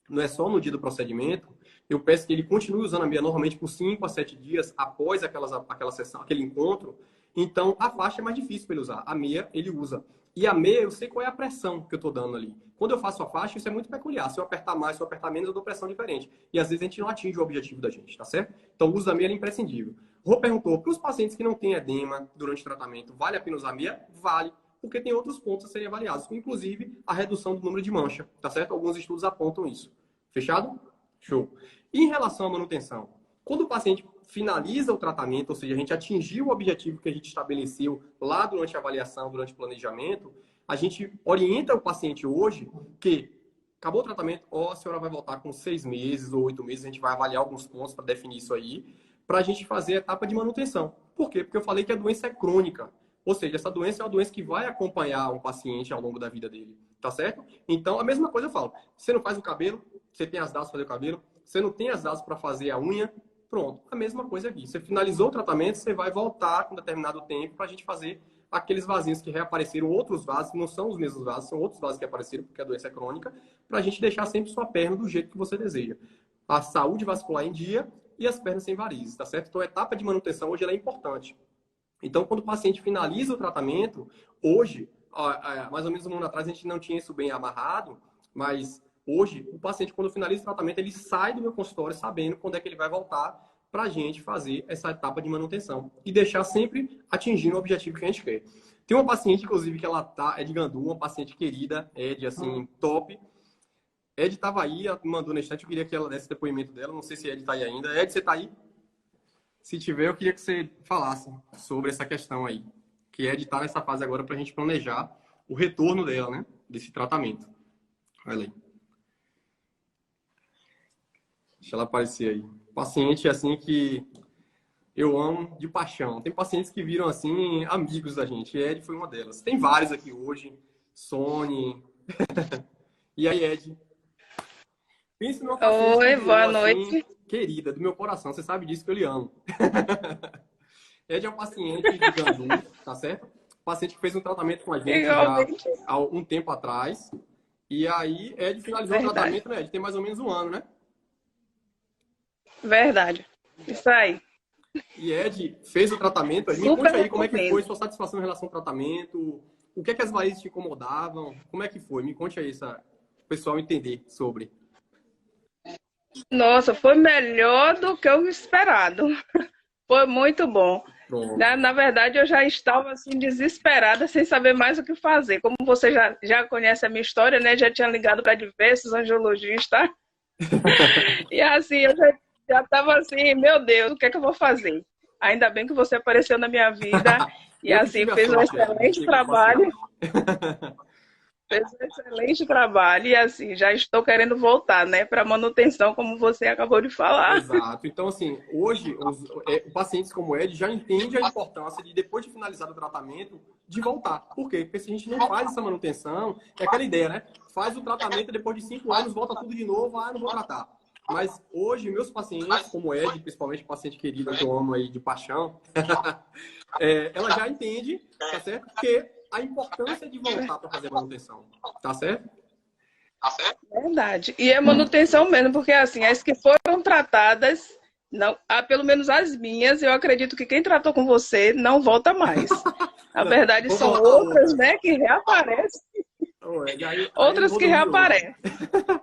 A: não é só no dia do procedimento, eu peço que ele continue usando a meia normalmente por 5 a 7 dias após aquela sessão, aquele encontro. Então, a faixa é mais difícil para ele usar. A meia, ele usa. E a meia, eu sei qual é a pressão que eu estou dando ali. Quando eu faço a faixa, isso é muito peculiar. Se eu apertar mais, se eu apertar menos, eu dou pressão diferente. E às vezes a gente não atinge o objetivo da gente, tá certo? Então, o uso da meia é imprescindível. Rô perguntou, para os pacientes que não têm edema durante o tratamento, vale a pena usar a meia? Vale. Porque tem outros pontos a serem avaliados, inclusive a redução do número de mancha, tá certo? Alguns estudos apontam isso. Fechado? Show. E em relação à manutenção? Quando o paciente finaliza o tratamento, ou seja, a gente atingiu o objetivo que a gente estabeleceu lá durante a avaliação, durante o planejamento, a gente orienta o paciente hoje que acabou o tratamento, a senhora vai voltar com 6 meses ou 8 meses, a gente vai avaliar alguns pontos para definir isso aí, para a gente fazer a etapa de manutenção. Por quê? Porque eu falei que a doença é crônica. Ou seja, essa doença é uma doença que vai acompanhar um paciente ao longo da vida dele, tá certo? Então, a mesma coisa eu falo. Você não faz o cabelo, você tem as datas para fazer o cabelo, você não tem as datas para fazer a unha, pronto. A mesma coisa aqui. Você finalizou o tratamento, você vai voltar com determinado tempo para a gente fazer aqueles vasinhos que reapareceram, outros vasos, não são os mesmos vasos, são outros vasos que apareceram porque a doença é crônica, para a gente deixar sempre sua perna do jeito que você deseja. A saúde vascular em dia e as pernas sem varizes, tá certo? Então, a etapa de manutenção hoje ela é importante. Então, quando o paciente finaliza o tratamento, hoje, mais ou menos um ano atrás, a gente não tinha isso bem amarrado, mas hoje, o paciente, quando finaliza o tratamento, ele sai do meu consultório sabendo quando é que ele vai voltar para a gente fazer essa etapa de manutenção e deixar sempre atingindo o objetivo que a gente quer. Tem uma paciente, inclusive, que ela é de Gandu, uma paciente querida, Ed, assim, top. Ed estava aí, ela me mandou na instante, eu queria que ela desse depoimento dela, não sei se Ed está aí ainda. Ed, você está aí? Se tiver, eu queria que você falasse sobre essa questão aí, que é de estar nessa fase agora para a gente planejar o retorno dela, né? Desse tratamento. Olha aí. Deixa ela aparecer aí. Paciente, assim, que eu amo de paixão. Tem pacientes que viram, assim, amigos da gente. E Ed foi uma delas. Tem vários aqui hoje. Sony. E aí, Ed? Pense numa paciente
C: Oi,
A: que
C: boa
A: virou,
C: noite.
A: assim, querida, do meu coração. Você sabe disso que eu lhe amo. Ed é um paciente de Gandu, tá certo? Paciente que fez um tratamento com a gente
C: Igualmente.
A: já há um tempo atrás. E aí, Ed finalizou o tratamento, né, Ed? Tem mais ou menos um ano, né?
C: Verdade. Isso aí.
A: E Ed fez o tratamento. Me
C: Super
A: conte aí como é que
C: recomendo.
A: foi sua satisfação em relação ao tratamento. O que é que as varizes te incomodavam? Como é que foi? Me conte aí, para o pessoal entender sobre.
C: Nossa, foi melhor do que o esperado. Foi muito bom.
A: Pronto.
C: Na verdade, eu já estava assim desesperada, sem saber mais o que fazer. Como você já conhece a minha história, né? Já tinha ligado para diversos angiologistas. E assim, eu já estava assim, meu Deus, o que é que eu vou fazer? Ainda bem que você apareceu na minha vida e
A: Eu que
C: assim,
A: tive a
C: fez um
A: sorte, Ed.
C: excelente
A: Tive
C: trabalho.
A: paciência.
C: Fez um excelente trabalho e assim, já estou querendo voltar, né, para manutenção, como você acabou de falar.
A: Exato. Então, assim, hoje, os pacientes como o Ed já entendem a importância de, depois de finalizar o tratamento, de voltar. Por quê? Porque se a gente não faz essa manutenção, é aquela ideia, né? Faz o tratamento e depois de 5 anos volta tudo de novo, não vou tratar. Mas hoje, meus pacientes, como o Ed, principalmente paciente querida que eu amo aí de paixão, ela já entende, tá certo? Que a importância de voltar para fazer manutenção, tá certo?
C: Verdade. E é manutenção mesmo, porque assim, as que foram tratadas, não, pelo menos as minhas, eu acredito que quem tratou com você não volta mais. Na verdade,
A: Vou
C: são
A: voltar
C: outras,
A: outra.
C: né, que reaparecem.
A: Ô, Ed, aí
C: Outras
A: eu vou
C: que
A: dormir
C: reaparecem.
A: hoje.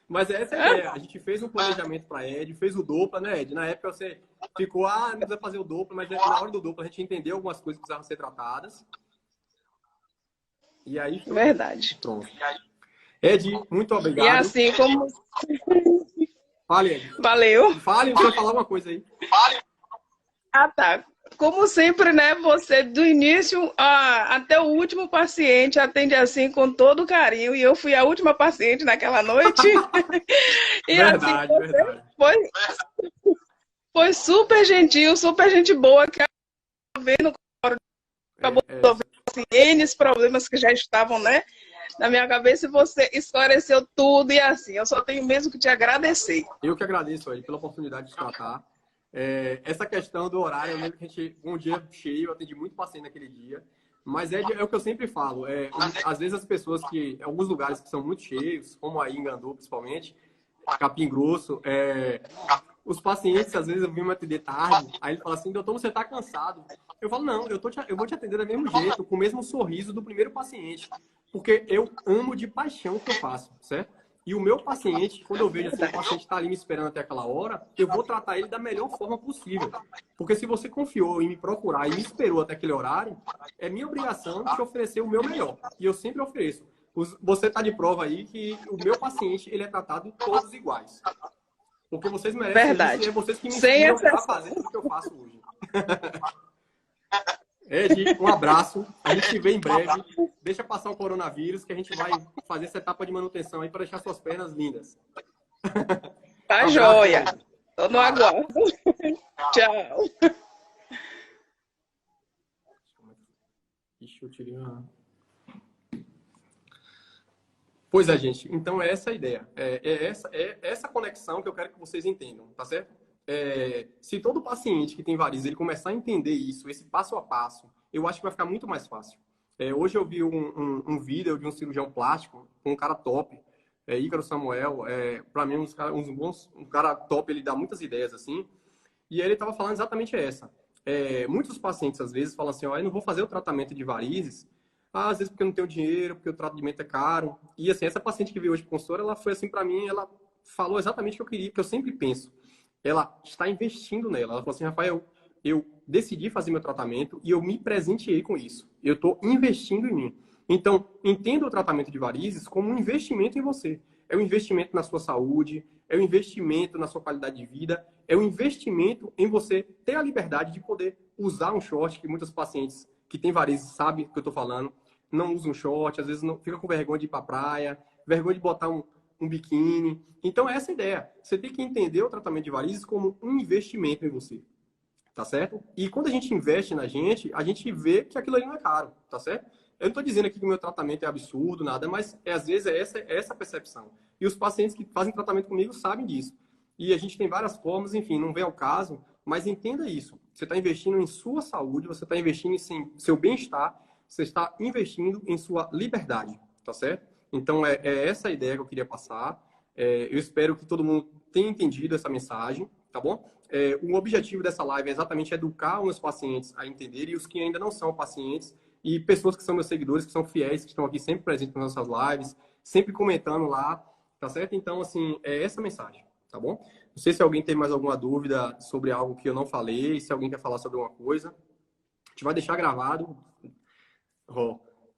A: Mas essa é a ideia. A gente fez um planejamento para Ed, fez o Doppler, né, Ed? Na época você ficou, não precisa fazer o Doppler, mas na hora do Doppler a gente entendeu algumas coisas que precisavam ser tratadas. E aí,
C: Verdade.
A: pronto. Ed, muito
C: E
A: obrigado.
C: assim como...
A: Fale, Ed.
C: Valeu.
A: Fale, você vai falar uma coisa aí.
C: Ah, tá. Como sempre, né? Você, do início até o último paciente, atende assim com todo carinho. E eu fui a última paciente naquela noite. E assim,
A: Verdade,
C: você
A: verdade.
C: foi, foi super gentil, super gente boa, que vendo, acabou
A: É,
C: resolvendo assim, N problemas que já estavam, né, na minha cabeça, e você esclareceu tudo. E assim, eu só tenho mesmo que te agradecer.
A: eu que agradeço aí pela oportunidade de tratar. Essa questão do horário, eu lembro que a gente, um dia cheio, eu atendi muito paciente naquele dia, mas é o que eu sempre falo. Às vezes as pessoas que, em alguns lugares que são muito cheios, como aí em Gandu, principalmente, Capim Grosso, os pacientes, às vezes eu vim me atender tarde, aí ele fala assim, doutor, você está cansado. Eu falo, não, eu vou te atender do mesmo jeito, com o mesmo sorriso do primeiro paciente, porque eu amo de paixão o que eu faço, certo? E o meu paciente, quando eu vejo assim, o paciente está ali me esperando até aquela hora, eu vou tratar ele da melhor forma possível. Porque se você confiou em me procurar e me esperou até aquele horário, é minha obrigação te oferecer o meu melhor. E eu sempre ofereço. Você está de prova aí que o meu paciente ele é tratado todos iguais. Porque vocês merecem isso e
C: Verdade.
A: é vocês que me
C: Sem
A: inspiram a
C: exceção.
A: fazer tudo que eu faço hoje. Ed, um abraço. A gente se vê em breve. Deixa passar o coronavírus que a gente vai fazer essa etapa de manutenção aí para deixar suas pernas lindas.
C: Tá
A: Abraço,
C: joia.
A: Ed.
C: Tô no aguardo. Tchau.
A: Ixi, eu tirei uma... Pois é, gente. Então é essa a ideia. É essa conexão que eu quero que vocês entendam, tá certo? Se todo paciente que tem varizes ele começar a entender isso, esse passo a passo, eu acho que vai ficar muito mais fácil. Hoje eu vi um vídeo de um cirurgião plástico, um cara top, Ícaro Samuel, para mim um cara top, ele dá muitas ideias assim, e ele estava falando exatamente essa. Muitos pacientes às vezes falam assim, ó, eu não vou fazer o tratamento de varizes, às vezes porque eu não tenho dinheiro, porque o tratamento é caro. E assim, essa paciente que veio hoje para o consultório, ela foi assim para mim, ela falou exatamente o que eu queria, que eu sempre penso. Ela está investindo nela. Ela falou assim, Rafael, eu decidi fazer meu tratamento e eu me presenteei com isso. Eu estou investindo em mim. Então, entenda o tratamento de varizes como um investimento em você. É um investimento na sua saúde, é um investimento na sua qualidade de vida, é um investimento em você ter a liberdade de poder usar um short, que muitos pacientes que têm varizes sabem do que eu estou falando, não usam short, às vezes não fica com vergonha de ir para a praia, vergonha de botar um biquíni. Então, essa é a ideia. Você tem que entender o tratamento de varizes como um investimento em você. Tá certo? E quando a gente investe na gente, a gente vê que aquilo ali não é caro. Tá certo? Eu não estou dizendo aqui que o meu tratamento é absurdo, nada, mas às vezes essa percepção. E os pacientes que fazem tratamento comigo sabem disso. E a gente tem várias formas, enfim, não vem ao caso, mas entenda isso. Você está investindo em sua saúde, você está investindo em seu bem-estar, você está investindo em sua liberdade. Tá certo? Então, é essa a ideia que eu queria passar. Eu espero que todo mundo tenha entendido essa mensagem, tá bom? O objetivo dessa live é exatamente educar os meus pacientes a entenderem e os que ainda não são pacientes e pessoas que são meus seguidores, que são fiéis, que estão aqui sempre presentes nas nossas lives, sempre comentando lá, tá certo? Então, assim, é essa a mensagem, tá bom? Não sei se alguém tem mais alguma dúvida sobre algo que eu não falei, se alguém quer falar sobre alguma coisa. A gente vai deixar gravado,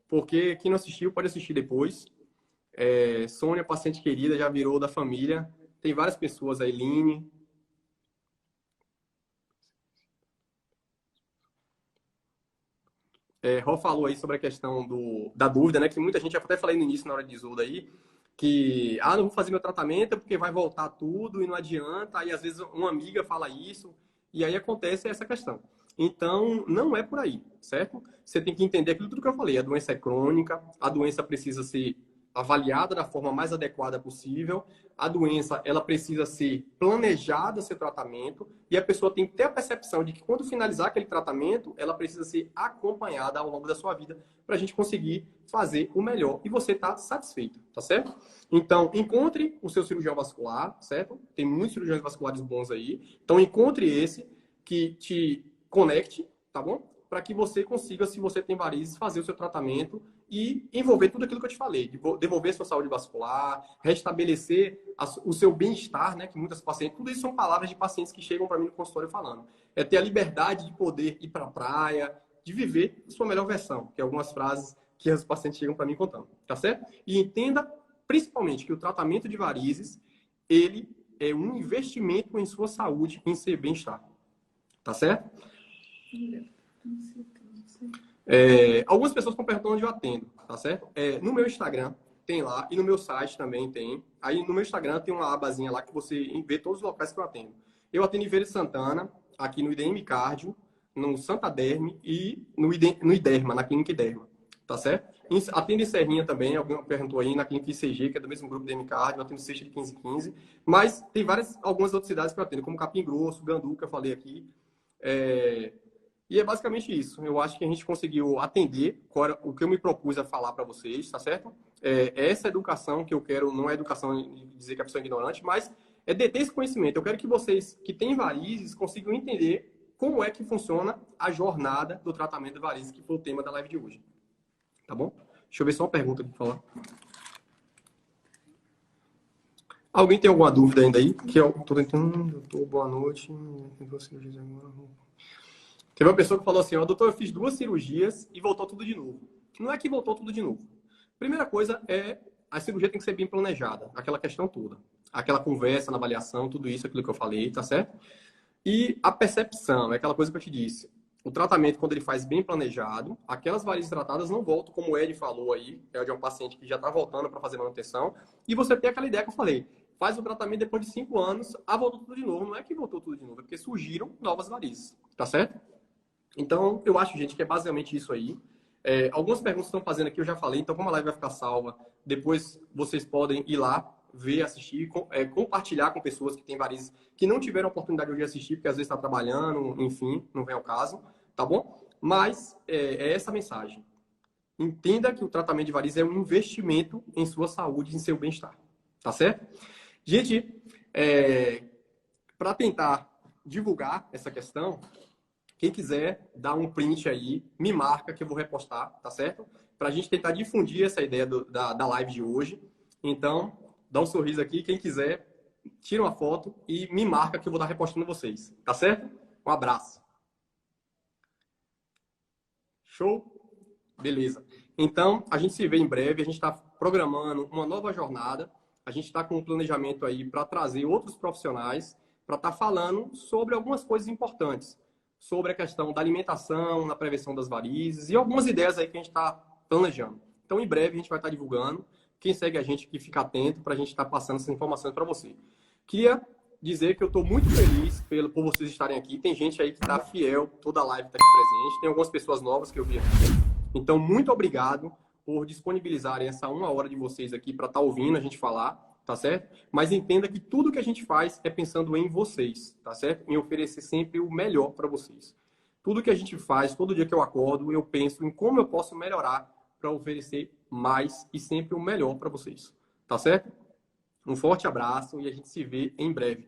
A: porque quem não assistiu pode assistir depois. Sônia, paciente querida, já virou da família. Tem várias pessoas aí, Line. Ró falou aí sobre a questão da dúvida, né? Que muita gente, eu até falei no início, na hora de Isolda aí, que, não vou fazer meu tratamento porque vai voltar tudo e não adianta. Aí, às vezes, uma amiga fala isso e aí acontece essa questão. Então, não é por aí, certo? Você tem que entender aquilo tudo que eu falei. A doença é crônica, a doença precisa ser avaliada da forma mais adequada possível. A doença, ela precisa ser planejada, seu tratamento, e a pessoa tem que ter a percepção de que quando finalizar aquele tratamento, ela precisa ser acompanhada ao longo da sua vida para a gente conseguir fazer o melhor e você tá satisfeito, tá certo? Então, encontre o seu cirurgião vascular, certo? Tem muitos cirurgiões vasculares bons aí. Então, encontre esse que te conecte, tá bom? Para que você consiga, se você tem varizes, fazer o seu tratamento e envolver tudo aquilo que eu te falei, devolver sua saúde vascular, restabelecer o seu bem-estar, né? Que muitas pacientes, tudo isso são palavras de pacientes que chegam para mim no consultório falando. É ter a liberdade de poder ir para a praia, de viver a sua melhor versão, que é algumas frases que os pacientes chegam para mim contando, tá certo? E entenda, principalmente, que o tratamento de varizes, ele é um investimento em sua saúde, em seu bem-estar, tá certo? Algumas pessoas estão perguntando onde eu atendo, tá certo? No meu Instagram tem lá e no meu site também tem. Aí no meu Instagram tem uma abazinha lá que você vê todos os locais que eu atendo. Eu atendo em Feira de Santana, aqui no IDM Cardio, no Santa Derme e no IDERMA, na Clínica IDERMA, tá certo? Atendo em Serrinha também, alguém perguntou aí, na Clínica ICG, que é do mesmo grupo IDM Cardio, eu atendo sexta de 15 em 15. Mas tem algumas outras cidades que eu atendo, como Capim Grosso, Gandu, que eu falei aqui. E é basicamente isso. Eu acho que a gente conseguiu atender o que eu me propus a falar para vocês, tá certo? Essa educação que eu quero, não é educação de dizer que a pessoa é ignorante, mas é deter esse conhecimento. Eu quero que vocês que têm varizes consigam entender como é que funciona a jornada do tratamento de varizes, que foi o tema da live de hoje. Tá bom? Deixa eu ver só uma pergunta aqui pra falar. Alguém tem alguma dúvida ainda aí? Que eu tô tentando, doutor, boa noite. Teve uma pessoa que falou assim, ó, doutor, eu fiz 2 cirurgias e voltou tudo de novo. Não é que voltou tudo de novo. Primeira coisa a cirurgia tem que ser bem planejada, aquela questão toda. Aquela conversa na avaliação, tudo isso, aquilo que eu falei, tá certo? E a percepção, é aquela coisa que eu te disse. O tratamento, quando ele faz bem planejado, aquelas varizes tratadas não voltam, como o Ed falou aí, é de um paciente que já está voltando para fazer manutenção, e você tem aquela ideia que eu falei, faz o tratamento depois de 5 anos, voltou tudo de novo. Não é que voltou tudo de novo, é porque surgiram novas varizes, tá certo? Então, eu acho, gente, que é basicamente isso aí. Algumas perguntas estão fazendo aqui, eu já falei, então como a live vai ficar salva, depois vocês podem ir lá, ver, assistir, compartilhar com pessoas que têm varizes, que não tiveram a oportunidade de assistir, porque às vezes está trabalhando, enfim, não vem ao caso, tá bom? Mas é essa a mensagem. Entenda que o tratamento de varizes é um investimento em sua saúde, em seu bem-estar, tá certo? Gente, para tentar divulgar essa questão, quem quiser dar um print aí, me marca que eu vou repostar, tá certo? Para a gente tentar difundir essa ideia da live de hoje. Então, dá um sorriso aqui. Quem quiser, tira uma foto e me marca que eu vou estar repostando vocês, tá certo? Um abraço. Show? Beleza. Então, a gente se vê em breve. A gente está programando uma nova jornada. A gente está com um planejamento aí para trazer outros profissionais para estar falando sobre algumas coisas importantes. Sobre a questão da alimentação, na prevenção das varizes e algumas ideias aí que a gente está planejando. Então, em breve, a gente vai estar divulgando. Quem segue a gente, que fica atento para a gente estar passando essas informações para você. Queria dizer que eu estou muito feliz por vocês estarem aqui. Tem gente aí que está fiel, toda a live está aqui presente. Tem algumas pessoas novas que eu vi aqui. Então, muito obrigado por disponibilizarem essa 1 hora de vocês aqui para estar ouvindo a gente falar. Tá certo? Mas entenda que tudo que a gente faz é pensando em vocês, tá certo? Em oferecer sempre o melhor para vocês. Tudo que a gente faz, todo dia que eu acordo, eu penso em como eu posso melhorar para oferecer mais e sempre o melhor para vocês. Tá certo? Um forte abraço e a gente se vê em breve.